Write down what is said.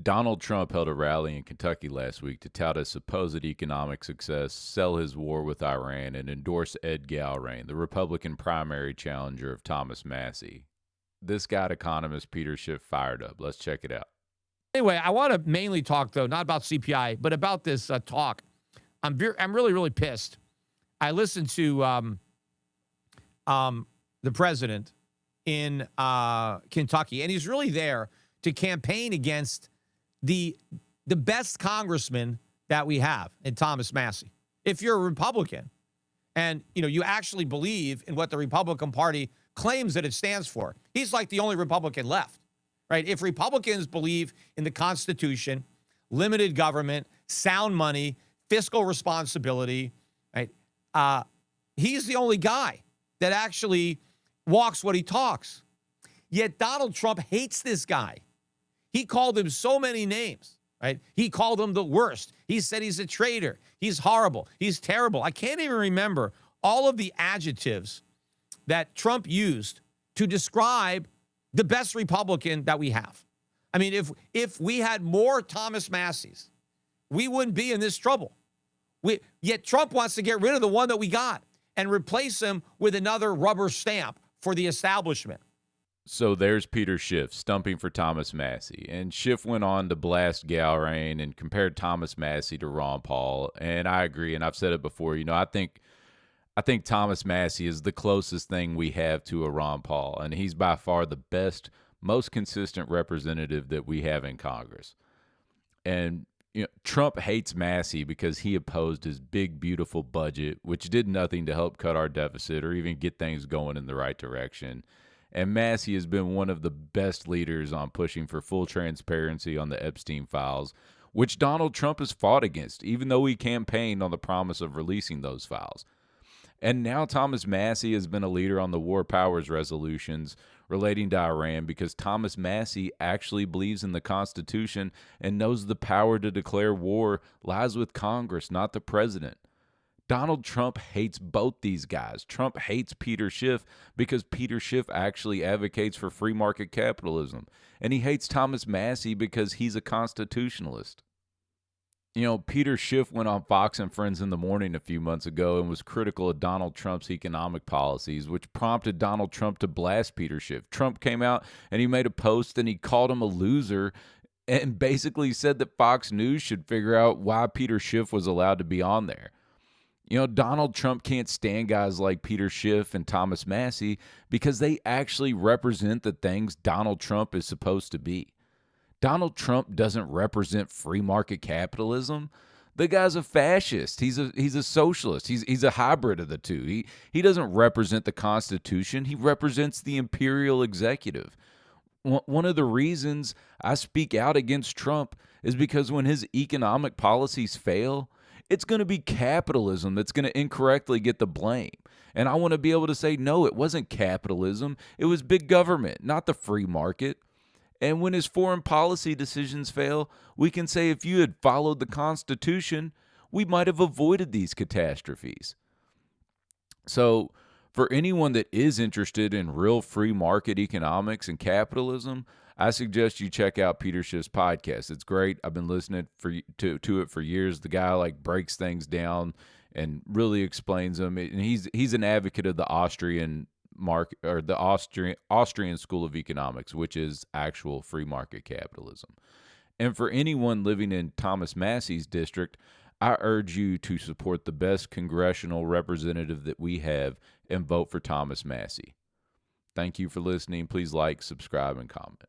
Donald Trump held a rally in Kentucky last week to tout his supposed economic success, sell his war with Iran, and endorse Ed Galbraith, the Republican primary challenger of Thomas Massie. This got economist Peter Schiff fired up. Let's check it out. Anyway, I want to mainly talk, though, not about CPI, but about this talk. I'm really, really pissed. I listened to the president in Kentucky, and he's really there to campaign against the best congressman that we have in Thomas Massie. If you're a Republican and you actually believe in what the Republican Party claims that it stands for, he's like the only Republican left, right? If Republicans believe in the Constitution, limited government, sound money, fiscal responsibility, right? He's the only guy that actually walks what he talks. Yet Donald Trump hates this guy. He called him so many names, right? He called him the worst. He said he's a traitor. He's horrible. He's terrible. I can't even remember all of the adjectives that Trump used to describe the best Republican that we have. I mean, if we had more Thomas Massies, we wouldn't be in this trouble. Yet Trump wants to get rid of the one that we got and replace him with another rubber stamp for the establishment. So there's Peter Schiff stumping for Thomas Massie. And Schiff went on to blast Galbraith and compared Thomas Massie to Ron Paul. And I agree, and I've said it before, I think Thomas Massie is the closest thing we have to a Ron Paul. And he's by far the best, most consistent representative that we have in Congress. And Trump hates Massie because he opposed his big, beautiful budget, which did nothing to help cut our deficit or even get things going in the right direction. And Massie has been one of the best leaders on pushing for full transparency on the Epstein files, which Donald Trump has fought against, even though he campaigned on the promise of releasing those files. And now Thomas Massie has been a leader on the war powers resolutions relating to Iran because Thomas Massie actually believes in the Constitution and knows the power to declare war lies with Congress, not the president. Donald Trump hates both these guys. Trump hates Peter Schiff because Peter Schiff actually advocates for free market capitalism. And he hates Thomas Massie because he's a constitutionalist. Peter Schiff went on Fox and Friends in the Morning a few months ago and was critical of Donald Trump's economic policies, which prompted Donald Trump to blast Peter Schiff. Trump came out and he made a post and he called him a loser and basically said that Fox News should figure out why Peter Schiff was allowed to be on there. Donald Trump can't stand guys like Peter Schiff and Thomas Massie because they actually represent the things Donald Trump is supposed to be. Donald Trump doesn't represent free market capitalism. The guy's a fascist. He's a socialist. He's a hybrid of the two. He doesn't represent the Constitution. He represents the imperial executive. One of the reasons I speak out against Trump is because when his economic policies fail, it's going to be capitalism that's going to incorrectly get the blame. And I want to be able to say, no, it wasn't capitalism. It was big government, not the free market. And when his foreign policy decisions fail, we can say if you had followed the Constitution, we might have avoided these catastrophes. So for anyone that is interested in real free market economics and capitalism, I suggest you check out Peter Schiff's podcast. It's great. I've been listening to it for years. The guy breaks things down and really explains them. And he's an advocate of the Austrian market or the Austrian School of Economics, which is actual free market capitalism. And for anyone living in Thomas Massie's district, I urge you to support the best congressional representative that we have and vote for Thomas Massie. Thank you for listening. Please like, subscribe, and comment.